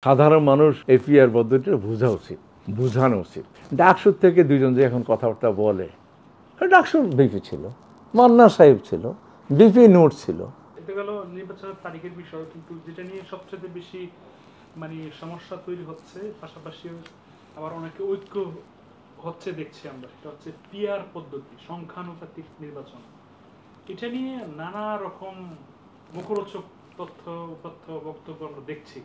সাধারণ মানুষ এই পিআর পদ্ধতিটা বোঝা উচিত, বোঝানো উচিত। ডাকসুর থেকে দুজন যে এখন কথাবার্তা বলে, ডাকসুর বিপি ছিল, মান্না সাহেব ছিল, বিপি নোট ছিল। এটা গেল নির্বাচনের তারিখের বিষয়, কিন্তু যেটা নিয়ে সবচেয়ে বেশি সমস্যা তৈরি হচ্ছে, পাশাপাশি আবার অনেকে ঐক্য হচ্ছে দেখছি আমরা, সেটা হচ্ছে পিআর পদ্ধতি, সংখ্যানুপাতিক নির্বাচন। এটা নিয়ে নানা রকম মুখরোচক তথ্য উপাত্ত বক্তব্য আমরা দেখছি।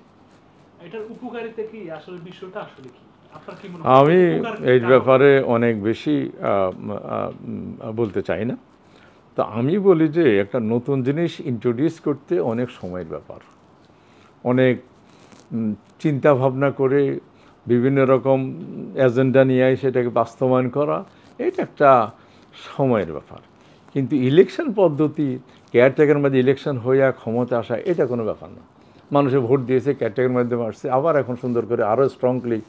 এটার উপকারিতা কি, আসলে বিষয়টা আসলে কি? আমি এই ব্যাপারে অনেক বেশি বলতে চাই না। তো আমি বলি যে একটা নতুন জিনিস ইন্ট্রোডিউস করতে অনেক সময়ের ব্যাপার, অনেক চিন্তা ভাবনা করে বিভিন্ন রকম এজেন্ডা নিয়ে সেটাকে বাস্তবায়ন করা, এটা একটা সময়ের ব্যাপার। কিন্তু ইলেকশন পদ্ধতি, কেয়ারটেকার মধ্যে ইলেকশন হইয়া ক্ষমতা আসা, এটা কোনো ব্যাপার না। মানুষে ভোট দিয়েছে, কেয়ারটেকার মাধ্যমে আসছে, আবার এখন সুন্দর করে আরও স্ট্রংলি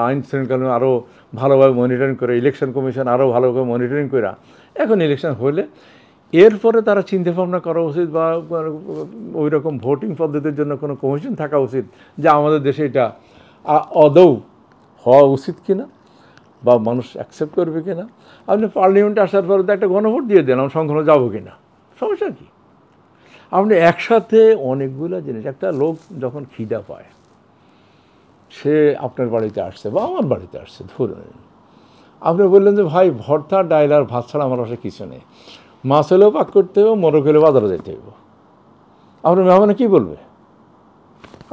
আইন শৃঙ্খলা আরও ভালোভাবে মনিটরিং করে, ইলেকশন কমিশন আরও ভালোভাবে মনিটরিং করে এখন ইলেকশন হলে এরপরে তারা চিন্তা ভাবনা করা উচিত, বা ওই রকম ভোটিং পদ্ধতির জন্য কোনো কমিশন থাকা উচিত যে আমাদের দেশে এটা আদৌ হওয়া উচিত কিনা, বা মানুষ অ্যাকসেপ্ট করবে কিনা। আপনি পার্লামেন্টে আসার পরে তো একটা গণভোট দিয়ে দেন, আমরা সংখ্যানো যাবো কিনা, সমস্যা কী? আপনি একসাথে অনেকগুলো জিনিস, একটা লোক যখন খিদা পায়, সে আপনার বাড়িতে আসছে বা আমার বাড়িতে আসছে, ধরে নিন আপনি বললেন যে ভাই ভর্তা ডাইল আর ভাত ছাড়া আমার বাসায় কিছু নেই, মাছ হলেও পাক করতে হবে, মোরগ হলেও বাজারে যেতে হবে। আপনার মেহমানে কী বলবে?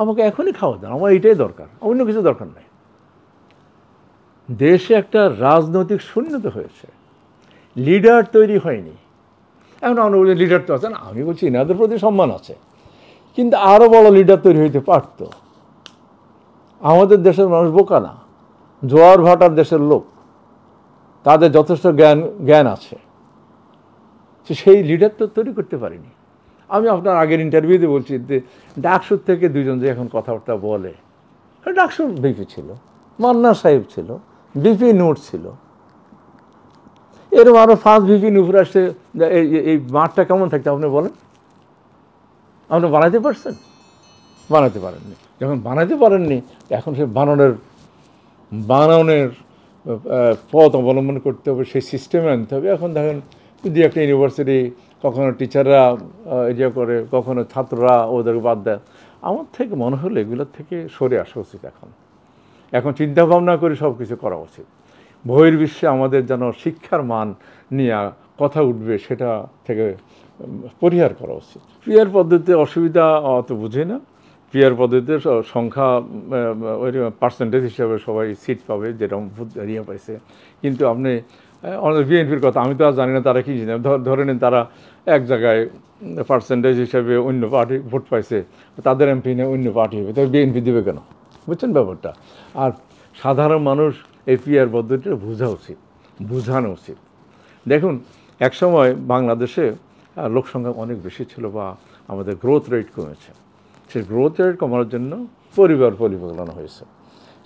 আমাকে এখনই খাওয়া দেন, আমার এইটাই দরকার, অন্য কিছু দরকার নাই। দেশে একটা রাজনৈতিক শূন্যতা হয়েছে, লিডার তৈরি হয়নি। এখন আমরা বলি লিডার তো আছে না, আমি বলছি এনাদের প্রতি সম্মান আছে, কিন্তু আরও বড় লিডার তৈরি হইতে পারত। আমাদের দেশের মানুষ বোকা না, জোয়ার ভাটার দেশের লোক, তাদের যথেষ্ট জ্ঞান আছে, সেই লিডার তো তৈরি করতে পারিনি। আমি আপনার আগের ইন্টারভিউতে বলছি যে ডাকসুর থেকে দুজন যে এখন কথাবার্তা বলে, ডাকসুর বিপি ছিল, মান্না সাহেব ছিল, বিপি নোট ছিল, এরকম আরও 5 বিপি উপরে আসছে। এই মাঠটা কেমন থাকতে আপনি বলেন? আপনি বানাইতে পারছেন? বানাতে পারেননি। যখন বানাইতে পারেননি, এখন সে বানানোর পথ অবলম্বন করতে হবে, সেই সিস্টেমে আনতে হবে। এখন দেখেন যদি একটা ইউনিভার্সিটি কখনো টিচাররা ইয়ে করে, কখনো ছাত্ররা ওদেরকে বাদ দেয়। আমার থেকে মনে হলো এগুলোর থেকে সরে আসা উচিত। এখন চিন্তাভাবনা করে সব কিছু করা উচিত। বহির্বিশ্বে আমাদের যেন শিক্ষার মান নিয়ে কথা উঠবে, সেটা থেকে পরিহার করা উচিত। পিআর পদ্ধতিতে অসুবিধা অত বুঝি না। পিআর পদ্ধতিতে সংখ্যা ওই পার্সেন্টেজ হিসাবে সবাই সিট পাবে, যেরকম ইয়ে পাইছে। কিন্তু আপনি আমাদের বিএনপির কথা আমি তো আর জানি না তারা কী জানে, ধরে নিন তারা এক জায়গায় পার্সেন্টেজ হিসাবে অন্য পার্টি ভোট পাইছে, তাদের এমপি নিয়ে অন্য পার্টি হবে, তবে বিএনপি দেবে কেন? বুঝছেন ব্যাপারটা? আর সাধারণ মানুষ এই পিআর পদ্ধতিটা বোঝা উচিত, বোঝানো উচিত। দেখুন, একসময় বাংলাদেশে লোকসংখ্যা অনেক বেশি ছিল, বা আমাদের গ্রোথ রেট কমেছে। সেই গ্রোথ রেট কমানোর জন্য পরিবার পরিকল্পনা হয়েছে।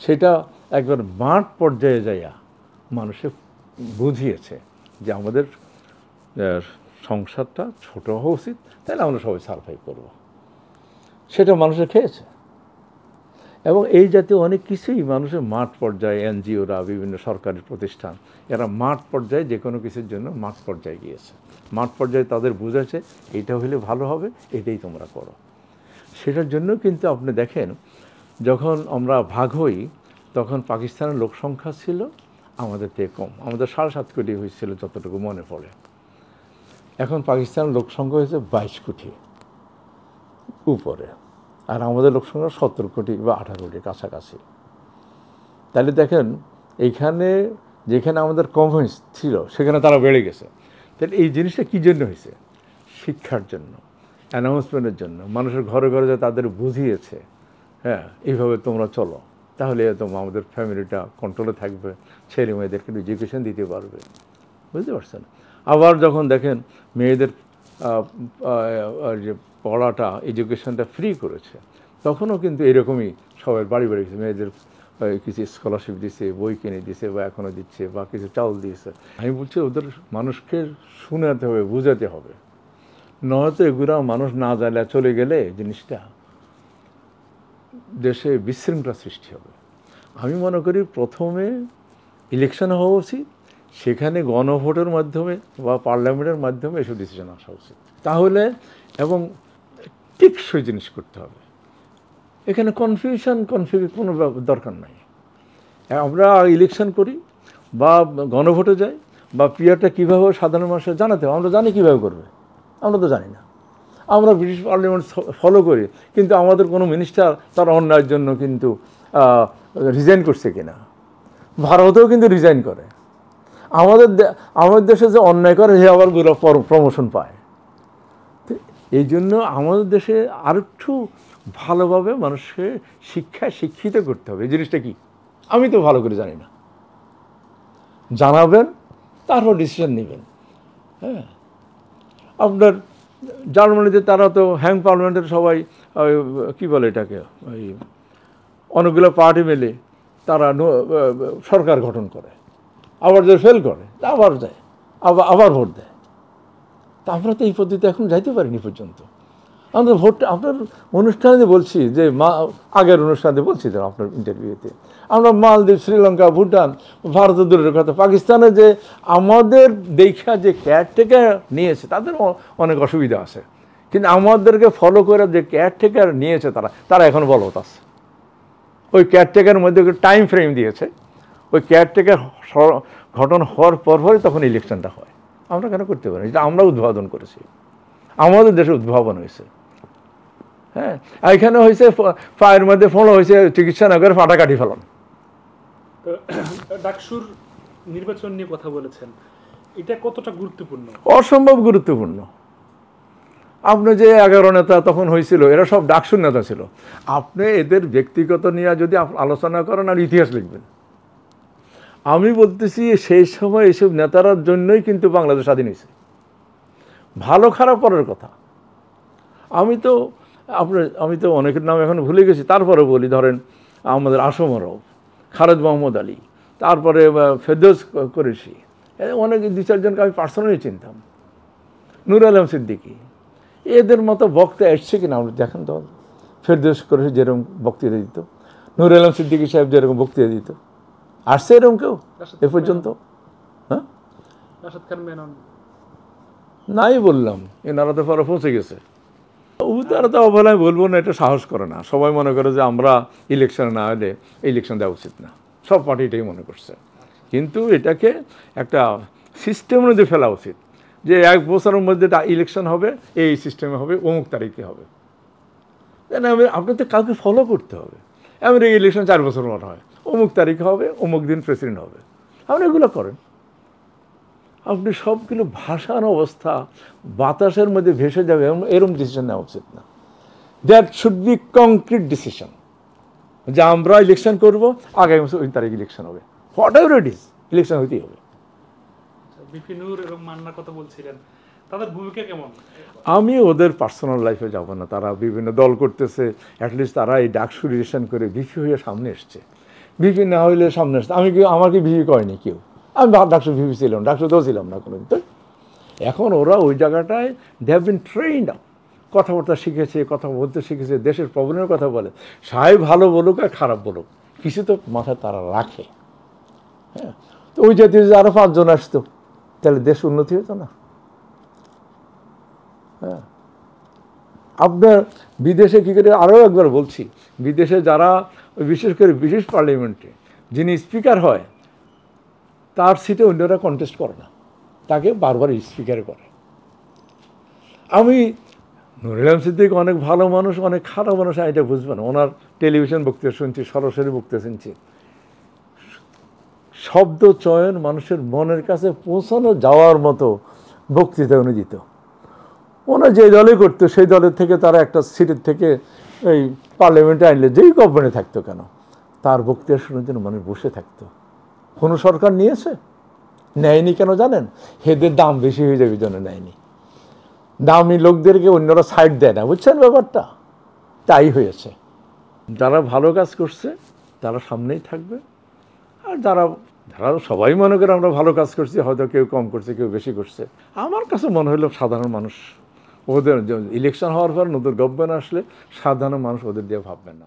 সেটা একবার মাঠ পর্যায়ে যাইয়া মানুষে বুঝিয়েছে যে আমাদের সংসারটা ছোট হওয়া উচিত, তাহলে আমরা সবাই সারভাইভ করব। সেটা মানুষে খেয়েছে। এবং এই জাতীয় অনেক কিছুই মানুষের মাঠ পর্যায়ে, এনজিওরা, বিভিন্ন সরকারি প্রতিষ্ঠান, এরা মাঠ পর্যায়ে যে কোনো কিছুর জন্য মাঠ পর্যায়ে গিয়েছে। মাঠ পর্যায়ে তাদের বুঝেছে এইটা হলে ভালো হবে, এটাই তোমরা করো। সেটার জন্য কিন্তু আপনি দেখেন, যখন আমরা ভাগ হই তখন পাকিস্তানের লোক সংখ্যা ছিল আমাদের থেকে কম, আমাদের 7.5 কোটি হয়েছিল যতটুকু মনে পড়ে। এখন পাকিস্তানের লোক সংখ্যা হয়েছে 22 কোটি উপরে, আর আমাদের লোক সংখ্যা 17 কোটি বা 18 কোটির কাছাকাছি। তাহলে দেখেন, এইখানে যেখানে আমাদের কম ছিল সেখানে তারা বেড়ে গেছে। তাহলে এই জিনিসটা কী জন্য হয়েছে? শিক্ষার জন্য, অ্যানাউন্সমেন্টের জন্য, মানুষের ঘরে ঘরে যে তাদের বুঝিয়েছে, হ্যাঁ এইভাবে তোমরা চলো, তাহলে তোমরা আমাদের ফ্যামিলিটা কন্ট্রোলে থাকবে, ছেলে মেয়েদেরকে এডুকেশন দিতে পারবে। বুঝতে পারছেন? আবার যখন দেখেন মেয়েদের যে পড়াটা, এডুকেশনটা ফ্রি করেছে, তখনও কিন্তু এরকমই সবাই বাড়ি বাড়ি গেছে, মেয়েদের কিছু স্কলারশিপ দিছে, বই কিনে দিছে, বা এখনও দিচ্ছে, বা কিছু চাউল দিয়েছে। আমি বলছি ওদের মানুষকে শোনাতে হবে, বুঝাতে হবে, নয়তো এগুলো মানুষ না জানলে চলে গেলে জিনিসটা দেশে বিশৃঙ্খলা সৃষ্টি হবে। আমি মনে করি প্রথমে ইলেকশন হওয়া উচিত, সেখানে গণভোটের মাধ্যমে বা পার্লামেন্টের মাধ্যমে এসব ডিসিশন আসা উচিত। তাহলে এবং টেকসই জিনিস করতে হবে। এখানে কনফিউশন কোনো দরকার নাই। আমরা ইলেকশন করি বা গণভোটে যাই বা পিয়ারটা কীভাবে সাধারণ মানুষের জানাতে হবে, আমরা জানি কীভাবে করবে, আমরা তো জানি না। আমরা ব্রিটিশ পার্লামেন্ট ফলো করি, কিন্তু আমাদের কোনো মিনিস্টার তার অন্যায়ের জন্য কিন্তু রিজাইন করছে কিনা, ভারতেও কিন্তু রিজাইন করে। আমাদের দেশে যে অন্যায় করে সে আবার প্রমোশন পায়। এই জন্য আমাদের দেশে আরেকটু ভালোভাবে মানুষকে শিক্ষিত করতে হবে। এই জিনিসটা কি আমি তো ভালো করে জানি না, জানাবেন, তারপর ডিসিশন নেবেন। হ্যাঁ, আপনার জার্মানিতে তারা তো হ্যাং পার্লামেন্টের সবাই কী বলে এটাকে, ওই অনেকগুলো পার্টি মিলে তারা সরকার গঠন করে, আবার যে ফেল করে আবার যায়, আবার ভোট দেয়। তা আমরা তো এই পদ্ধতি এখন যাইতে পারিনি পর্যন্ত। আমরা ভোটটা আপনার অনুষ্ঠানে বলছি যে আগের অনুষ্ঠানে বলছি তো আপনার ইন্টারভিউতে, আমরা মালদ্বীপ, শ্রীলঙ্কা, ভুটান, ভারতের দূরের কথা, পাকিস্তানে যে আমাদের দেখা যে কেয়ারটেকার নিয়েছে তাদের অনেক অসুবিধা আছে, কিন্তু আমাদেরকে ফলো করে যে কেয়ারটেকার নিয়েছে তারা এখন বলবৎ আছে। ওই কেয়ারটেকার মধ্যে টাইম ফ্রেম দিয়েছে, ওই কেয়ারটেকার ঘটন হওয়ার পরপরই তখন ইলেকশনটা হয়। আমরা কেন করতে পারি? এটা আমরা উদ্ভাবন করেছি, আমাদের দেশে উদ্ভাবন হয়েছে। হ্যাঁ, এখানে হয়েছে পায়ের মধ্যে ফোন হয়েছে, চিকিৎসা না করে ফাটা কাটি ফেলান। ডাকসুর নির্বাচন নিয়ে কথা বলেছেন, এটা কতটা গুরুত্বপূর্ণ? অসম্ভব গুরুত্বপূর্ণ। আপনি যে 11 নেতা তখন হয়েছিল, এরা সব ডাকসুর নেতা ছিল। আপনি এদের ব্যক্তিগত নিয়ে যদি আলোচনা করেন আর ইতিহাস লিখবেন, আমি বলতেছি সেই সময় এইসব নেতারার জন্যই কিন্তু বাংলাদেশ স্বাধীন হয়েছে। ভালো খারাপ পরের কথা। আমি তো অনেকের নাম এখন ভুলে গেছি, তারপরে বলি, ধরেন আমাদের আসমারও, খালেদ মোহাম্মদ আলী, তারপরে ফেরদৌস কুরেশি, অনেক 2-4 জনকে আমি পার্সোনালি চিনতাম, নূর আলম সিদ্দিকী, এদের মতো বক্তা এসছে কিনা আমরা দেখেন তো। ফেরদৌস কুরেশি যেরকম বক্তৃতা দিত, নূর আলম সিদ্দিকী সাহেব যেরকম বক্তৃতা দিত, আসছে এরকম কেউ এ পর্যন্ত? হ্যাঁ, নাই বললাম, এনারা তো পরে পৌঁছে গেছে। তারা তো অবহেলায় বলবো না, এটা সাহস করে না। সবাই মনে করে যে আমরা ইলেকশনে না হলে ইলেকশন দেওয়া উচিত না, সব পার্টি এটাই মনে করছে। কিন্তু এটাকে একটা সিস্টেমের মধ্যে ফেলা উচিত, যে 1 বছরের মধ্যে ইলেকশন হবে, এই সিস্টেমে হবে, অমুক তারিখে হবে। আপনার তো কাউকে ফলো করতে হবে। আমেরিকা ইলেকশন 4 বছর পর হয়, অমুক তারিখে হবে, অমুক দিন প্রেসিডেন্ট হবে। আপনি এগুলো করেন। আপনি সবগুলো ভাষার অবস্থা বাতাসের মধ্যে ভেসে যাবে এরকম ডিসিশন নেওয়া উচিত না। That should be concrete decision, যে আমরা ইলেকশন করবো, আগামী বছর ওই তারিখ ইলেকশন হবে, what ever it is, election হইতেই হবে। বিপিনুর এবং মান্নার কথা বলছিলেন, তাদের ভূমিকা কেমন? আমি ওদের পার্সোনাল লাইফে যাব না। তারা বিভিন্ন দল করতেছে, অ্যাটলিস্ট তারা এই ডাকসু রিলেশন করে ভিপি হয়ে সামনে এসছে। ভিপি না হইলে সামনে আসছে, আমাকে ভিপি করেনি কেউ, আমি ডাকসু ভিপি ছিলাম, ডাকসুতেও ছিলাম না কোনোদিন। তো এখন ওরা ওই জায়গাটায় they have been trained up, কথাবার্তা শিখেছে, কথা বলতে শিখেছে, দেশের প্রবলেমের কথা বলে। সাহেব ভালো বলুক আর খারাপ বলুক, কিছু তো মাথায় তারা রাখে। হ্যাঁ, তো ওই জাতীয় যে আরও 5 জন আসতো, তাহলে দেশ উন্নতি হতো না? হ্যাঁ, আপনার বিদেশে কী করে, আরও একবার বলছি, বিদেশে যারা বিশেষ করে ব্রিটিশ পার্লামেন্টে যিনি স্পিকার হয়, তার সিটে অন্যরা কন্টেস্ট করে না, তাকে বারবার স্পিকার করে। আমি নূর আলম সিদ্দিক অনেক ভালো মানুষ, অনেক খারাপ মানুষ, এটা বুঝবেন। ওনার টেলিভিশন বক্তৃতা শুনছি, সরাসরি বক্তৃতা শুনছি, শব্দ চয়ন মানুষের মনের কাছে পৌঁছানো যাওয়ার মতো বক্তৃতা উনি দিত। ওনার যে দলে করতো, সেই দলের থেকে তারা একটা সিটের থেকে এই পার্লামেন্টে আনলে, যেই গভর্নমেন্টে থাকতো কেন, তার বক্তৃতা শোনার জন্য মানুষ বসে থাকতো। কোনো সরকার নিয়েছে? নেয়নি। কেন জানেন? এদের দাম বেশি হয়ে যাবে, জন্য নেয়নি। দামি লোকদেরকে অন্যরা সাইড দেয় না, বুঝছেন ব্যাপারটা? তাই হয়েছে। যারা ভালো কাজ করছে তারা সামনেই থাকবে, আর যারা সবাই মনে করে আমরা ভালো কাজ করছি, হয়তো কেউ কম করছে, কেউ বেশি করছে। আমার কাছে মনে হলো সাধারণ মানুষ ওদের ইলেকশন হওয়ার পর নতুন গভর্নমেন্ট আসলে সাধারণ মানুষ ওদের দিয়ে ভাববে না।